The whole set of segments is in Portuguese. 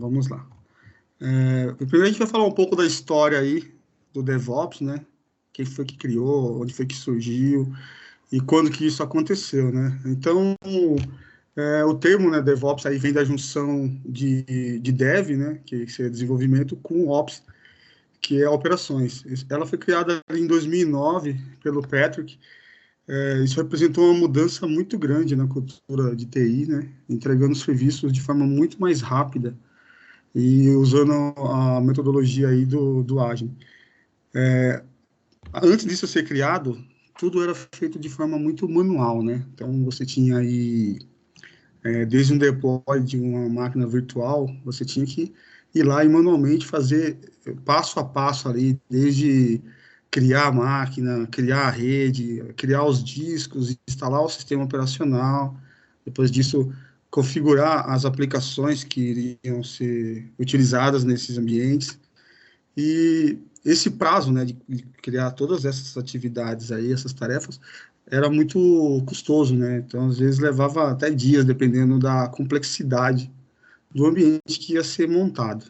vamos lá. Primeiro a gente vai falar um pouco da história aí do DevOps, né? Quem foi que criou, onde foi que surgiu e quando que isso aconteceu, né? Então, o termo, né, DevOps aí vem da junção de Dev, né, que é desenvolvimento, com Ops, que é operações. Ela foi criada em 2009 pelo Patrick. Isso representou uma mudança muito grande na cultura de TI, né, entregando serviços de forma muito mais rápida e usando a metodologia aí do Agile. Antes disso ser criado, tudo era feito de forma muito manual, né? Então, você tinha aí, desde um deploy de uma máquina virtual, você tinha que ir lá e manualmente fazer passo a passo ali, desde criar a máquina, criar a rede, criar os discos, instalar o sistema operacional, depois disso configurar as aplicações que iriam ser utilizadas nesses ambientes. E esse prazo, né, de criar todas essas atividades aí, essas tarefas, era muito custoso, né? Então, às vezes, levava até dias, dependendo da complexidade do ambiente que ia ser montado.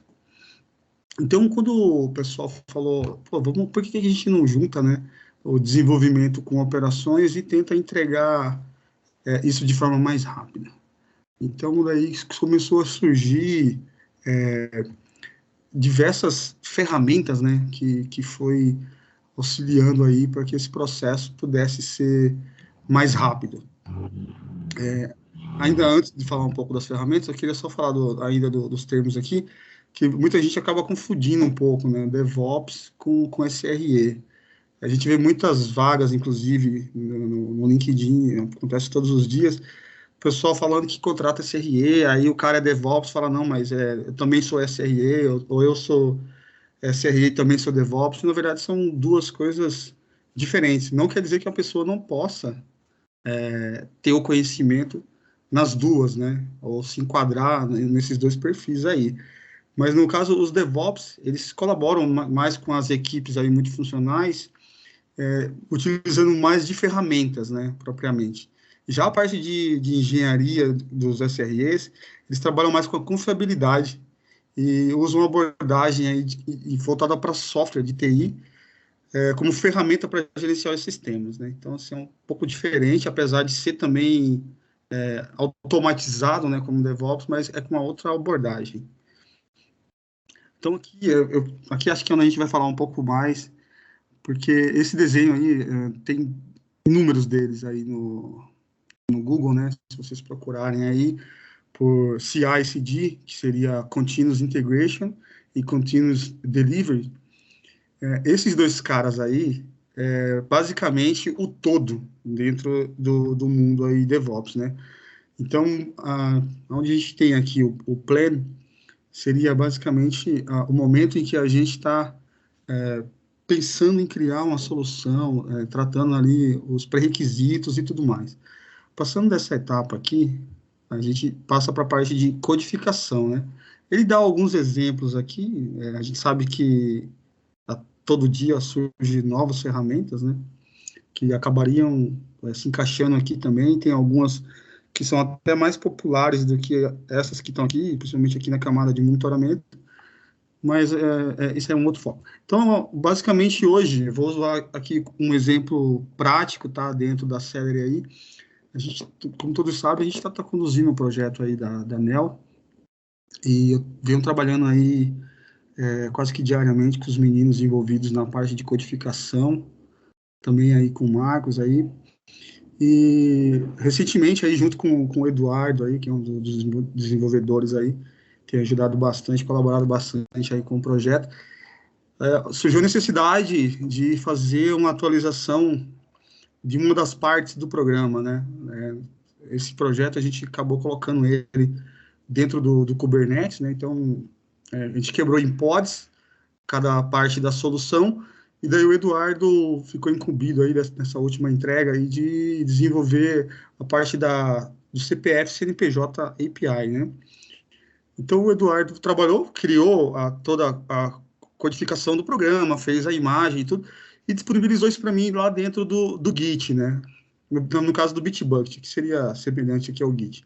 Então, quando o pessoal falou, pô, por que a gente não junta, né, o desenvolvimento com operações e tenta entregar isso de forma mais rápida? Então, daí começou a surgir diversas ferramentas, né, que foi auxiliando aí para que esse processo pudesse ser mais rápido. Ainda antes de falar um pouco das ferramentas, eu queria só falar dos termos aqui, que muita gente acaba confundindo um pouco, né, DevOps com SRE. A gente vê muitas vagas, inclusive, no LinkedIn, acontece todos os dias, o pessoal falando que contrata SRE, aí o cara é DevOps, fala, não, mas eu também sou SRE, ou eu sou SRE e também sou DevOps. Na verdade, são duas coisas diferentes. Não quer dizer que a pessoa não possa ter o conhecimento nas duas, né? Ou se enquadrar nesses dois perfis aí. Mas, no caso, os DevOps, eles colaboram mais com as equipes aí multifuncionais, utilizando mais de ferramentas, né, propriamente. Já a parte de engenharia dos SREs, eles trabalham mais com a confiabilidade e usam uma abordagem aí voltada para software de TI, como ferramenta para gerenciar os sistemas, né? Então, assim, é um pouco diferente, apesar de ser também automatizado, né, como DevOps, mas é com uma outra abordagem. Então, aqui acho que é onde a gente vai falar um pouco mais, porque esse desenho aí tem inúmeros deles aí no Google, né? Se vocês procurarem aí por CI/CD, que seria Continuous Integration e Continuous Delivery, esses dois caras aí, basicamente o todo dentro do mundo aí DevOps, né? Então, onde a gente tem aqui o plan, seria basicamente o momento em que a gente está pensando em criar uma solução, tratando ali os pré-requisitos e tudo mais. Passando dessa etapa aqui, a gente passa para a parte de codificação, né? Ele dá alguns exemplos aqui, a gente sabe que todo dia surgem novas ferramentas, né? Que acabariam se encaixando aqui também. Tem algumas que são até mais populares do que essas que estão aqui, principalmente aqui na camada de monitoramento, mas isso é um outro foco. Então, basicamente, hoje, eu vou usar aqui um exemplo prático, tá? Dentro da série aí. A gente, como todos sabem, a gente está conduzindo um projeto aí da NEL, e eu venho trabalhando aí quase que diariamente com os meninos envolvidos na parte de codificação, também aí com o Marcos aí, e recentemente aí junto com o Eduardo aí, que é um dos desenvolvedores aí, tem ajudado bastante, colaborado bastante aí com o projeto, surgiu a necessidade de fazer uma atualização de uma das partes do programa, né? Esse projeto a gente acabou colocando ele dentro do Kubernetes, né? Então, a gente quebrou em pods cada parte da solução, e daí o Eduardo ficou incumbido aí nessa última entrega aí de desenvolver a parte do CPF CNPJ API, né? Então o Eduardo trabalhou, criou toda a codificação do programa, fez a imagem e tudo, e disponibilizou isso para mim lá dentro do Git, né? No caso do Bitbucket, que seria semelhante aqui ao Git.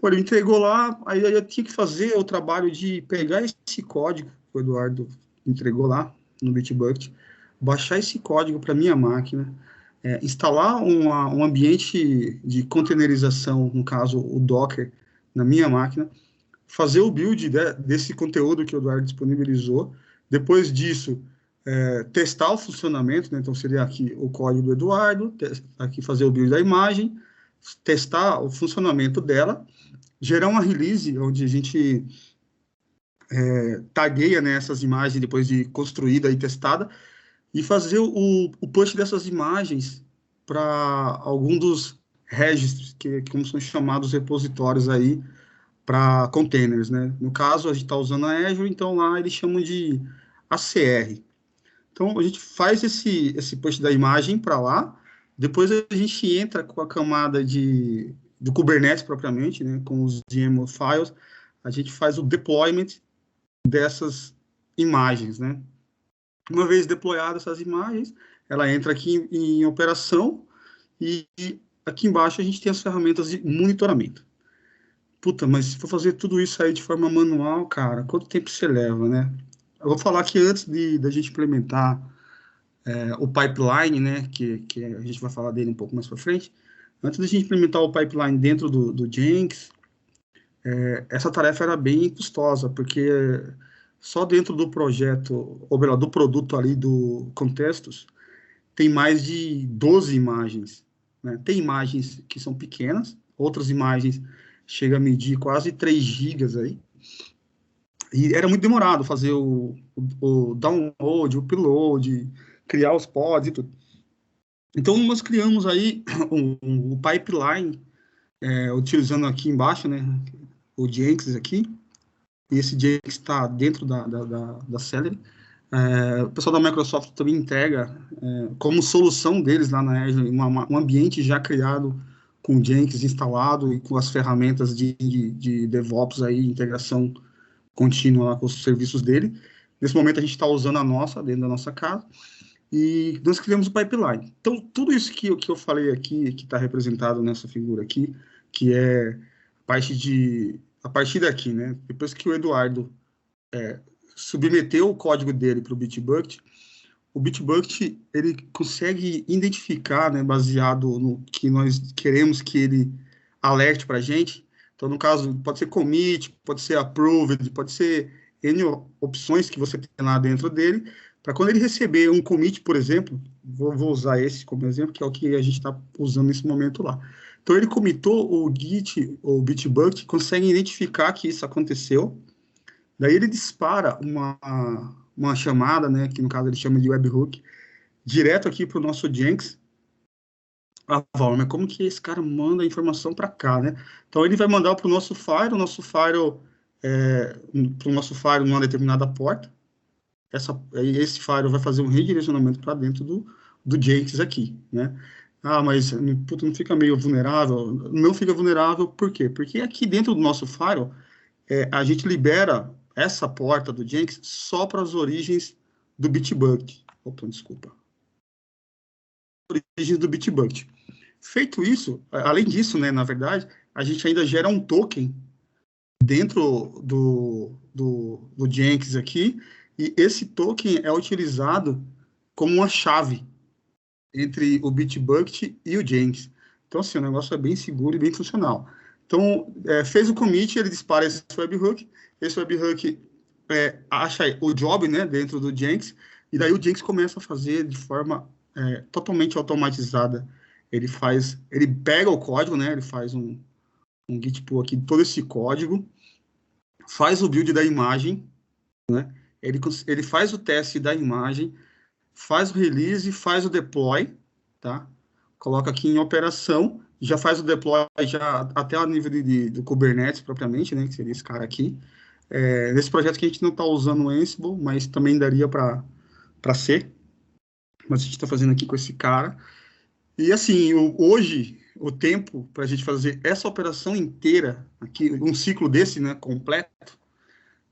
Pô, ele entregou lá, aí eu tinha que fazer o trabalho de pegar esse código que o Eduardo entregou lá no Bitbucket, baixar esse código para minha máquina, instalar um ambiente de containerização, no caso o Docker, na minha máquina, fazer o build desse conteúdo que o Eduardo disponibilizou. Depois disso, testar o funcionamento, né? Então seria aqui o código do Eduardo, aqui fazer o build da imagem, testar o funcionamento dela, gerar uma release onde a gente tagueia, né, essas imagens depois de construída e testada, e fazer o push dessas imagens para algum dos registros, que como são chamados repositórios aí, para containers, né? No caso, a gente está usando a Azure, então lá eles chamam de ACR. Então, a gente faz esse push da imagem para lá, depois a gente entra com a camada do Kubernetes propriamente, né? Com os YAML files, a gente faz o deployment dessas imagens, né? Uma vez deployadas essas imagens, ela entra aqui em operação e aqui embaixo a gente tem as ferramentas de monitoramento. Puta, mas se for fazer tudo isso aí de forma manual, cara, quanto tempo você leva, né? Eu vou falar que antes da gente implementar o pipeline, né, que a gente vai falar dele um pouco mais para frente, antes da gente implementar o pipeline dentro do Jenkins, essa tarefa era bem custosa, porque só dentro do projeto, ou melhor, do produto ali do Contextos, tem mais de 12 imagens, né? Tem imagens que são pequenas, outras imagens chegam a medir quase 3 gigas aí, e era muito demorado fazer o download, o upload, criar os pods e tudo. Então, nós criamos aí o pipeline, utilizando aqui embaixo, né, o Jenkins aqui, e esse Jenkins está dentro da Celery. O pessoal da Microsoft também entrega, como solução deles lá na Azure, um ambiente já criado com o Jenkins instalado e com as ferramentas de DevOps aí, integração contínua lá com os serviços dele. Nesse momento, a gente está usando a nossa, dentro da nossa casa, e nós criamos o pipeline. Então, tudo isso que eu falei aqui, que está representado nessa figura aqui, que é a partir daqui, né? Depois que o Eduardo submeteu o código dele para o Bitbucket, o Bitbucket ele consegue identificar, né, baseado no que nós queremos que ele alerte para a gente. Então, no caso, pode ser commit, pode ser approved, pode ser N opções que você tem lá dentro dele, para quando ele receber um commit, por exemplo, vou usar esse como exemplo, que é o que a gente está usando nesse momento lá. Então, ele commitou o Git, ou o Bitbucket, consegue identificar que isso aconteceu, daí ele dispara uma chamada, né, que no caso ele chama de webhook, direto aqui para o nosso Jenkins. Mas como que esse cara manda a informação para cá, né? Então ele vai mandar para o nosso Firewall numa determinada porta. Esse Firewall vai fazer um redirecionamento para dentro do Jenkins aqui, né? Mas puta, não fica meio vulnerável? Não fica vulnerável, por quê? Porque aqui dentro do nosso Firewall, a gente libera essa porta do Jenkins só para as origens do Bitbucket. Opa, desculpa. Origens do Bitbucket. Feito isso, além disso, né, na verdade, a gente ainda gera um token dentro do Jenkins aqui, e esse token é utilizado como uma chave entre o Bitbucket e o Jenkins. Então, assim, o negócio é bem seguro e bem funcional. Então, fez o commit, ele dispara esse webhook acha o job, né, dentro do Jenkins, e daí o Jenkins começa a fazer de forma totalmente automatizada. Ele pega o código, né, ele faz um git pull aqui, todo esse código, faz o build da imagem, né, ele faz o teste da imagem, faz o release, faz o deploy, tá? Coloca aqui em operação, já faz o deploy já até o nível do Kubernetes propriamente, né, que seria esse cara aqui. Nesse projeto que a gente não está usando o Ansible, mas também daria para ser, mas a gente está fazendo aqui com esse cara. E assim, hoje, o tempo para a gente fazer essa operação inteira, aqui, um ciclo desse, né, completo,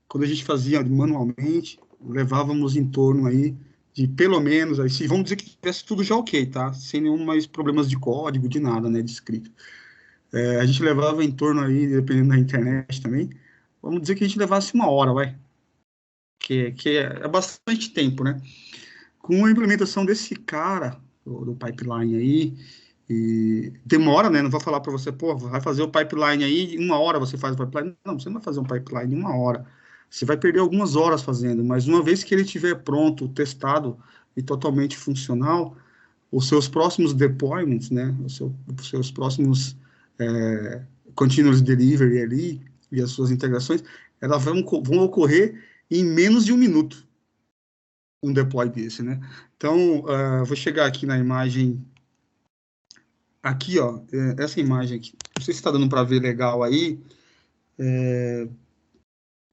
quando a gente fazia manualmente, levávamos em torno aí de pelo menos, aí, vamos dizer que tivesse tudo já ok, tá? Sem nenhum mais problemas de código, de nada, né, de escrita. A gente levava em torno aí, dependendo da internet também, vamos dizer que a gente levasse 1 hora, vai, que é bastante tempo, né? Com a implementação desse cara, do pipeline aí, e demora, né? Não vou falar para você, pô, vai fazer o pipeline aí, em 1 hora você faz o pipeline. Não, você não vai fazer um pipeline em 1 hora. Você vai perder algumas horas fazendo, mas uma vez que ele estiver pronto, testado e totalmente funcional, os seus próximos deployments, né? Os seus próximos continuous delivery ali e as suas integrações, elas vão ocorrer em menos de 1 minuto, um deploy desse, né? Então, vou chegar aqui na imagem, aqui, ó, essa imagem aqui, não sei se está dando para ver legal aí,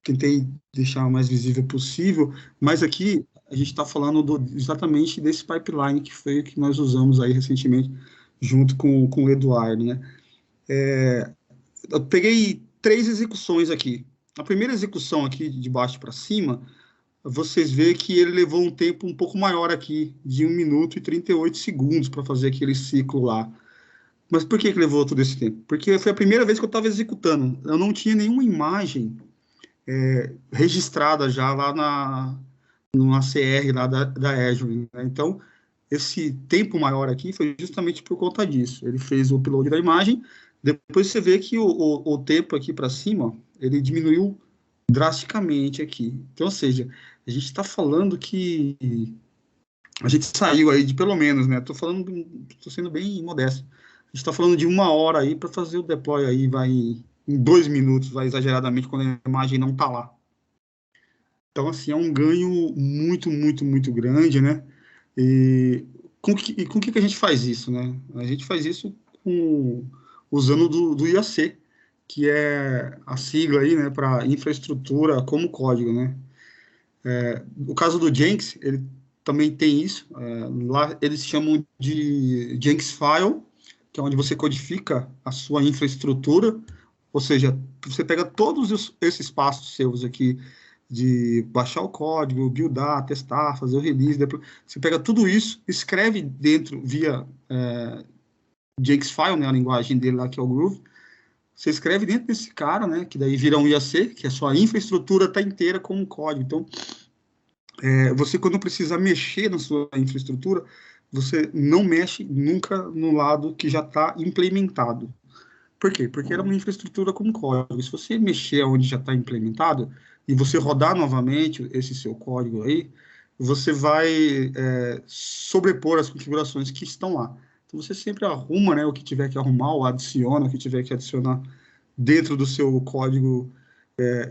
tentei deixar o mais visível possível, mas aqui a gente está falando exatamente desse pipeline que foi o que nós usamos aí recentemente, junto com o Eduardo, né? Eu peguei 3 execuções aqui. A primeira execução aqui, de baixo para cima, vocês veem que ele levou um tempo um pouco maior aqui, de 1 minuto e 38 segundos para fazer aquele ciclo lá. Mas por que levou todo esse tempo? Porque foi a primeira vez que eu estava executando. Eu não tinha nenhuma imagem registrada já lá no ACR lá da Azure, né? Então, esse tempo maior aqui foi justamente por conta disso. Ele fez o upload da imagem, depois você vê que o tempo aqui para cima, ele diminuiu drasticamente aqui. Então, ou seja, a gente está falando que a gente saiu aí de pelo menos, né? Estou sendo bem modesto. A gente está falando de 1 hora aí para fazer o deploy aí, vai em 2 minutos, vai exageradamente, quando a imagem não está lá. Então, assim, é um ganho muito, muito, muito grande, né? E com que a gente faz isso, né? A gente faz isso usando do IAC, que é a sigla aí, né, para infraestrutura como código, né? O caso do Jenkins, ele também tem isso. Lá eles chamam de Jenkins File, que é onde você codifica a sua infraestrutura, ou seja, você pega todos esses passos seus aqui de baixar o código, buildar, testar, fazer o release, depois, você pega tudo isso, escreve dentro via Jenkins File, né, a linguagem dele lá que é o Groove, você escreve dentro desse cara, né, que daí vira um IAC, que a sua infraestrutura está inteira como código. Então, você quando precisa mexer na sua infraestrutura, você não mexe nunca no lado que já está implementado. Por quê? Porque era uma infraestrutura com código. Se você mexer onde já está implementado e você rodar novamente esse seu código aí, você vai sobrepor as configurações que estão lá. Então você sempre arruma, né, o que tiver que arrumar, ou adiciona o que tiver que adicionar dentro do seu código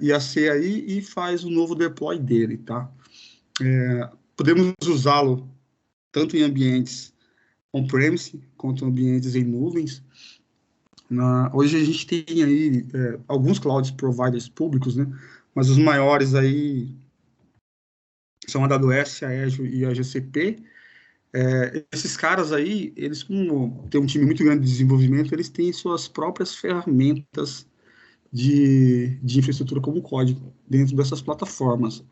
IAC aí e faz o novo deploy dele, tá? Podemos usá-lo tanto em ambientes on-premise quanto em ambientes em nuvens. Hoje a gente tem aí alguns cloud providers públicos, né? Mas os maiores aí são a AWS, a Azure e a GCP. Esses caras aí, eles como tem um time muito grande de desenvolvimento, eles têm suas próprias ferramentas de infraestrutura como código dentro dessas plataformas.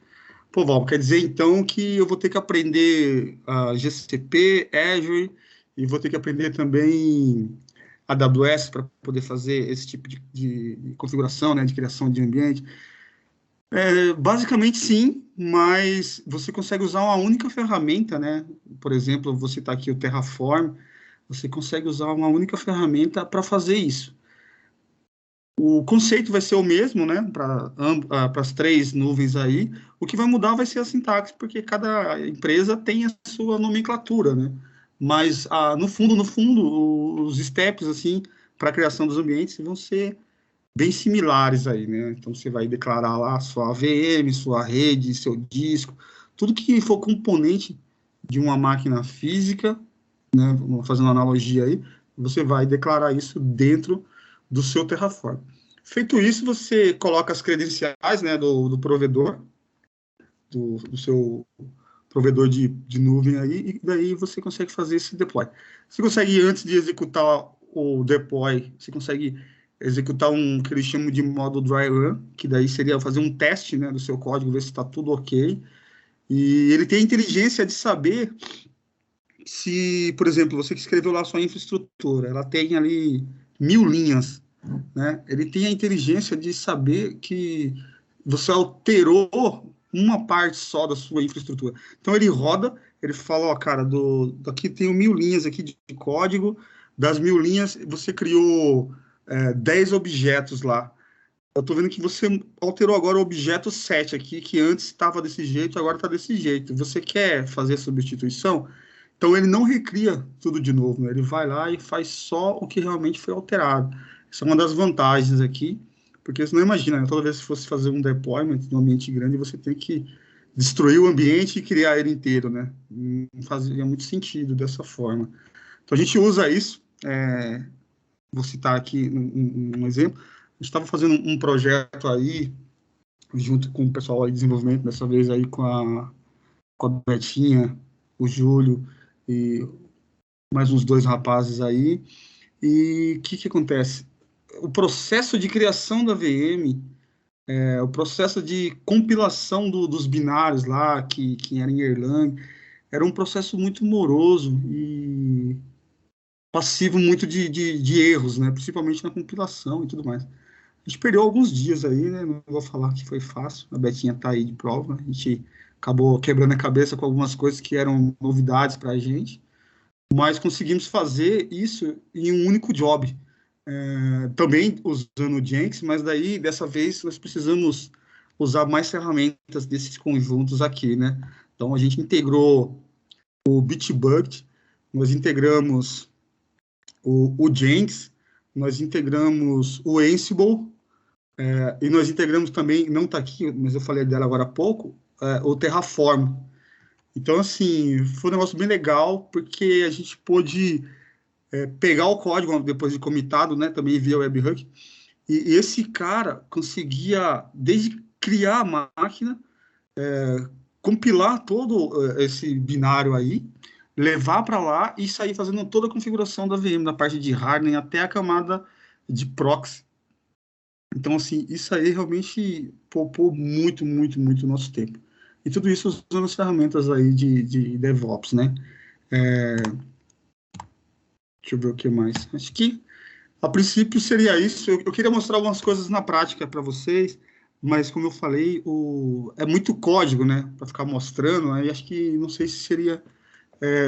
Pô, Val, quer dizer então que eu vou ter que aprender a GCP, Azure, e vou ter que aprender também AWS para poder fazer esse tipo de configuração, né, de criação de ambiente? Basicamente sim, mas você consegue usar uma única ferramenta, né? Por exemplo, você está aqui o Terraform, você consegue usar uma única ferramenta para fazer isso. O conceito vai ser o mesmo, né, para as 3 nuvens aí. O que vai mudar vai ser a sintaxe, porque cada empresa tem a sua nomenclatura, né? Mas no fundo, os steps assim para a criação dos ambientes vão ser bem similares aí, né? Então você vai declarar lá sua VM, sua rede, seu disco, tudo que for componente de uma máquina física, né? Vamos fazer uma analogia aí, você vai declarar isso dentro do seu Terraform. Feito isso, você coloca as credenciais, né, do provedor, do seu provedor de nuvem aí, e daí você consegue fazer esse deploy. Você consegue, antes de executar o deploy, você consegue executar um que eles chamam de modo dry run, que daí seria fazer um teste, né, do seu código, ver se está tudo ok. E ele tem a inteligência de saber se, por exemplo, você que escreveu lá a sua infraestrutura, ela tem ali 1000 linhas, né? Ele tem a inteligência de saber que você alterou uma parte só da sua infraestrutura. Então ele roda, ele fala, ó, cara, daqui tem 1000 linhas aqui de código, das 1000 linhas você criou 10 objetos lá. Eu tô vendo que você alterou agora o objeto 7 aqui, que antes estava desse jeito, agora está desse jeito. Você quer fazer a substituição? Então ele não recria tudo de novo, né? Ele vai lá e faz só o que realmente foi alterado. Essa é uma das vantagens aqui, porque você não imagina, né? Toda vez que fosse fazer um deployment num ambiente grande, você tem que destruir o ambiente e criar ele inteiro, né? Não fazia muito sentido dessa forma. Então a gente usa isso, vou citar aqui um exemplo. A gente estava fazendo um projeto aí, junto com o pessoal aí de desenvolvimento, dessa vez aí com a Betinha, o Júlio e mais uns 2 rapazes aí. E o que acontece? O processo de criação da VM, o processo de compilação dos binários lá, que era em Erlang, era um processo muito moroso e passivo muito de erros, né? Principalmente na compilação e tudo mais. A gente perdeu alguns dias aí, né? Não vou falar que foi fácil, a Betinha tá aí de prova, a gente acabou quebrando a cabeça com algumas coisas que eram novidades para a gente, mas conseguimos fazer isso em um único job. Também usando o Jenkins, mas daí, dessa vez, nós precisamos usar mais ferramentas desses conjuntos aqui, né? Então, a gente integrou o Bitbucket, nós integramos o Jenkins, nós integramos o Ansible, e nós integramos também, não está aqui, mas eu falei dela agora há pouco, o Terraform. Então, assim, foi um negócio bem legal, porque a gente pôde pegar o código depois de comitado, né, também via webhook, e esse cara conseguia, desde criar a máquina, compilar todo esse binário aí, levar para lá e sair fazendo toda a configuração da VM, da parte de hardening até a camada de proxy. Então, assim, isso aí realmente poupou muito, muito, muito nosso tempo. E tudo isso usando as ferramentas aí de DevOps, né? Deixa eu ver o que mais. Acho que, a princípio, seria isso. Eu queria mostrar algumas coisas na prática para vocês, mas, como eu falei, é muito código, né? Para ficar mostrando, aí acho que não sei se seria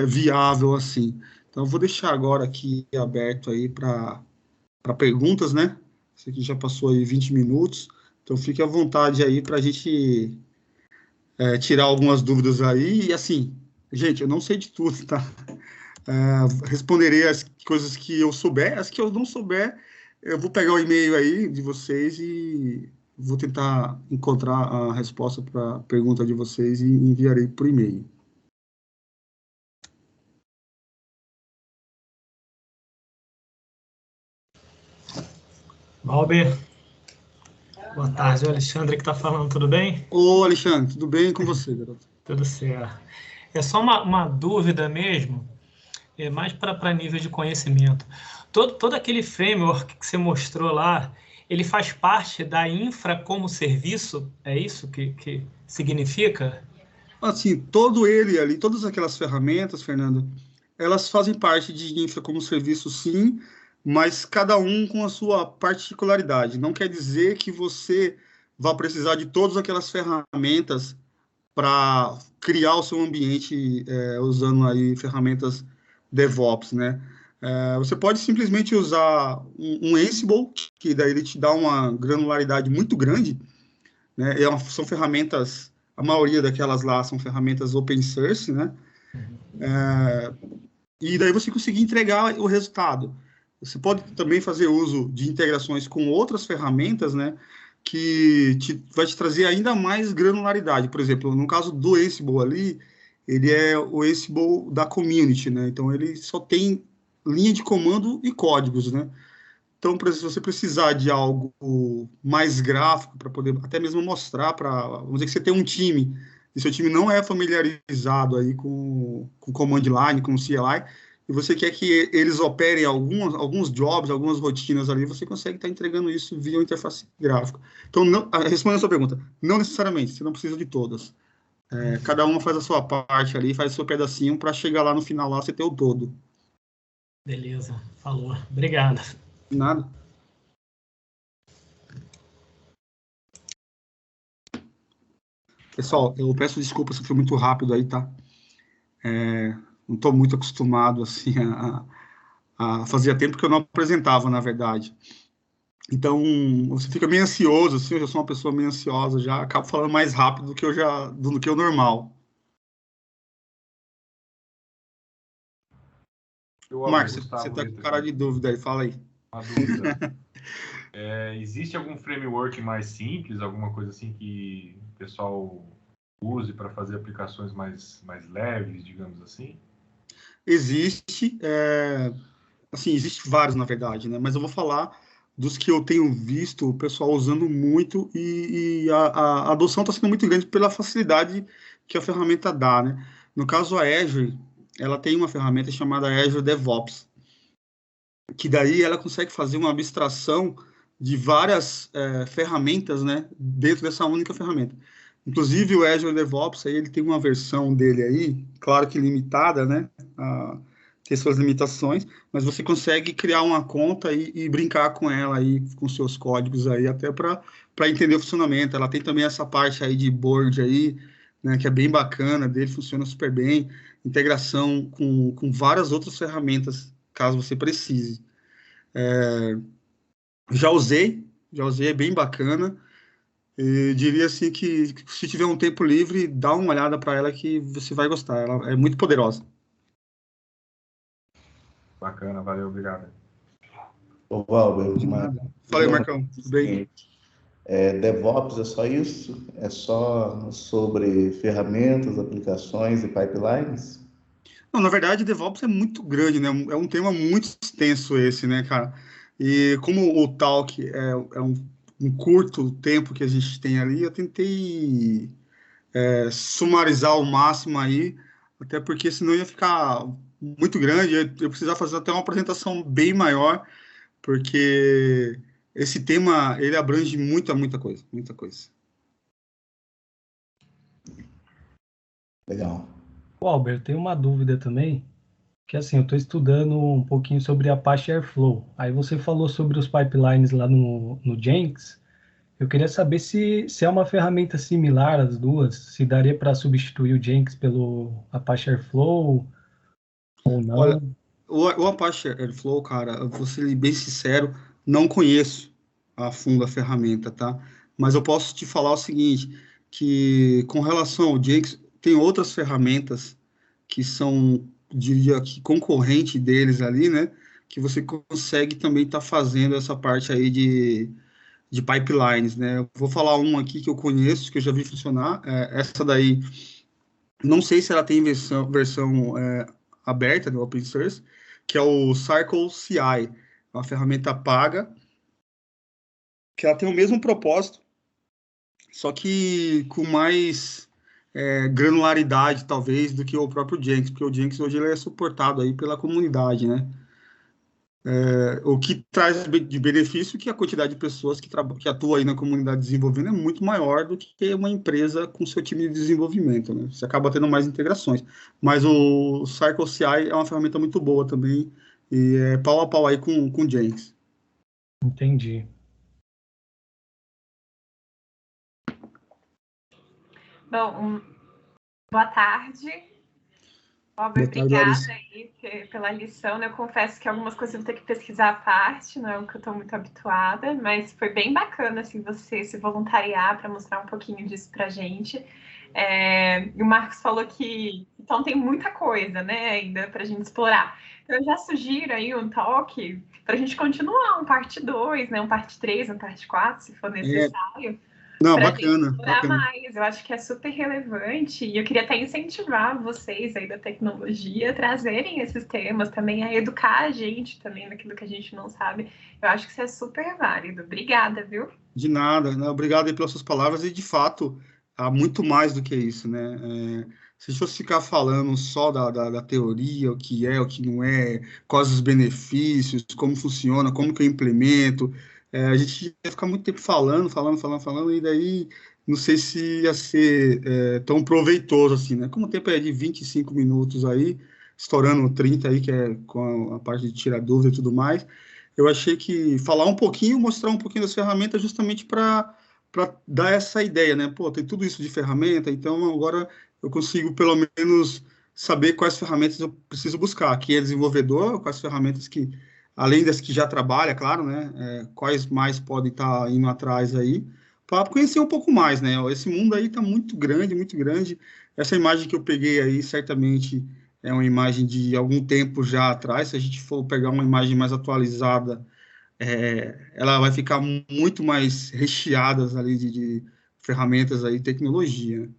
viável assim. Então, eu vou deixar agora aqui aberto aí para perguntas, né? Isso aqui já passou aí 20 minutos, então fique à vontade aí para a gente tirar algumas dúvidas aí. E assim, gente, eu não sei de tudo, tá? Responderei as coisas que eu souber, as que eu não souber, eu vou pegar o e-mail aí de vocês e vou tentar encontrar a resposta para a pergunta de vocês e enviarei por e-mail. Valber, boa tarde. O Alexandre que está falando, tudo bem? Ô, Alexandre, tudo bem com você, garoto? Tudo certo. É só uma dúvida mesmo, mais para nível de conhecimento. Todo aquele framework que você mostrou lá, ele faz parte da infra como serviço? É isso que significa? Assim, todo ele ali, todas aquelas ferramentas, Fernando, elas fazem parte de infra como serviço, sim, mas cada um com a sua particularidade. Não quer dizer que você vá precisar de todas aquelas ferramentas para criar o seu ambiente usando aí ferramentas DevOps, né? Você pode simplesmente usar um Ansible, que daí ele te dá uma granularidade muito grande, né? São ferramentas, a maioria daquelas lá são ferramentas open source, né? E daí você conseguir entregar o resultado. Você pode também fazer uso de integrações com outras ferramentas, né? Que vai te trazer ainda mais granularidade. Por exemplo, no caso do Ansible ali, ele é o Ansible da community, né? Então ele só tem linha de comando e códigos, né? Então, por exemplo, se você precisar de algo mais gráfico para poder até mesmo mostrar para, vamos dizer que você tem um time e seu time não é familiarizado aí com command line, com CLI, e você quer que eles operem alguns jobs, algumas rotinas ali, você consegue estar entregando isso via interface gráfica. Então, respondendo a sua pergunta, não necessariamente, você não precisa de todas. Cada uma faz a sua parte ali, faz o seu pedacinho para chegar lá no final, lá você ter o todo. Beleza, falou. Obrigado. Nada. Pessoal, eu peço desculpa se foi muito rápido aí, tá? Não estou muito acostumado, assim, fazia tempo que eu não apresentava, na verdade. Então, você fica meio ansioso, assim, eu já sou uma pessoa meio ansiosa, já acabo falando mais rápido do que o normal. Marcos, você Gustavo tá com Lito cara aqui. de dúvida aí, fala aí. Uma dúvida. Existe algum framework mais simples, alguma coisa assim que o pessoal use para fazer aplicações mais leves, digamos assim? Existe, assim, existe vários, na verdade, né? Mas eu vou falar dos que eu tenho visto o pessoal usando muito e a adoção está sendo muito grande pela facilidade que a ferramenta dá, né? No caso, a Azure, ela tem uma ferramenta chamada Azure DevOps, que daí ela consegue fazer uma abstração de várias ferramentas, né, dentro dessa única ferramenta. Inclusive o Azure DevOps, aí, ele tem uma versão dele aí, claro que limitada, né, tem suas limitações, mas você consegue criar uma conta e brincar com ela aí, com seus códigos aí, até para entender o funcionamento. Ela tem também essa parte aí de board aí, né, que é bem bacana, dele funciona super bem, integração com várias outras ferramentas, caso você precise. Já usei, é bem bacana. E diria assim que se tiver um tempo livre, dá uma olhada para ela que você vai gostar. Ela é muito poderosa. Bacana, valeu, obrigado. Ô, Valber, De nada. Fala aí, Marcão, tudo bem? DevOps é só isso? É só sobre ferramentas, aplicações e pipelines? Não, na verdade, DevOps é muito grande, né? É um tema muito extenso esse, né, cara? E como o Talk é um curto tempo que a gente tem ali, eu tentei sumarizar ao máximo aí, até porque senão ia ficar muito grande, eu precisava fazer até uma apresentação bem maior, porque esse tema, ele abrange muita coisa, muita coisa. Legal. Albert, tem uma dúvida também, que assim, eu estou estudando um pouquinho sobre Apache Airflow. Aí você falou sobre os pipelines lá no Jenkins. Eu queria saber se é uma ferramenta similar às duas, se daria para substituir o Jenkins pelo Apache Airflow ou não. Olha, o Apache Airflow, cara, eu vou ser bem sincero, não conheço a fundo a ferramenta, tá? Mas eu posso te falar o seguinte, que com relação ao Jenkins, tem outras ferramentas que são, diria que concorrente deles ali, né? Que você consegue também estar fazendo essa parte aí de pipelines, né? Eu vou falar um aqui que eu conheço, que eu já vi funcionar. Essa daí, não sei se ela tem versão aberta no open source, que é o Circle CI, uma ferramenta paga, que ela tem o mesmo propósito, só que com mais granularidade, talvez, do que o próprio Jenkins, porque o Jenkins hoje ele é suportado aí pela comunidade, né? O que traz de benefício é que a quantidade de pessoas que atua aí na comunidade desenvolvendo é muito maior do que uma empresa com seu time de desenvolvimento, né? Você acaba tendo mais integrações. Mas o Circle CI é uma ferramenta muito boa também e é pau a pau aí com o Jenkins. Entendi. Bom, boa tarde. Obrigada aí pela lição, né? Eu confesso que algumas coisas eu vou ter que pesquisar à parte, não é o que eu estou muito habituada, mas foi bem bacana assim, você se voluntariar para mostrar um pouquinho disso para a gente. E o Marcos falou que então tem muita coisa, né, ainda para a gente explorar. Então, eu já sugiro aí um talk para a gente continuar, um parte 2, né, um parte 3, um parte 4, se for necessário. Não, bacana. Mais. Eu acho que é super relevante e eu queria até incentivar vocês aí da tecnologia a trazerem esses temas também, a educar a gente também naquilo que a gente não sabe. Eu acho que isso é super válido. Obrigada, viu? De nada, né? Obrigado aí pelas suas palavras e, de fato, há muito mais do que isso, né? Se a gente fosse ficar falando só da teoria, o que é, o que não é, quais os benefícios, como funciona, como que eu implemento, a gente ia ficar muito tempo falando, e daí não sei se ia ser tão proveitoso assim, né? Como o tempo é de 25 minutos aí, estourando 30 aí, que é com a parte de tirar dúvida e tudo mais, eu achei que falar um pouquinho, mostrar um pouquinho das ferramentas justamente para dar essa ideia, né? Pô, tem tudo isso de ferramenta, então agora eu consigo pelo menos saber quais ferramentas eu preciso buscar. Quem é desenvolvedor, quais ferramentas que, além das que já trabalha, claro, né? Quais mais podem estar indo atrás aí, para conhecer um pouco mais, né? Esse mundo aí está muito grande, muito grande. Essa imagem que eu peguei aí, certamente é uma imagem de algum tempo já atrás. Se a gente for pegar uma imagem mais atualizada, ela vai ficar muito mais recheada ali de ferramentas aí, tecnologia.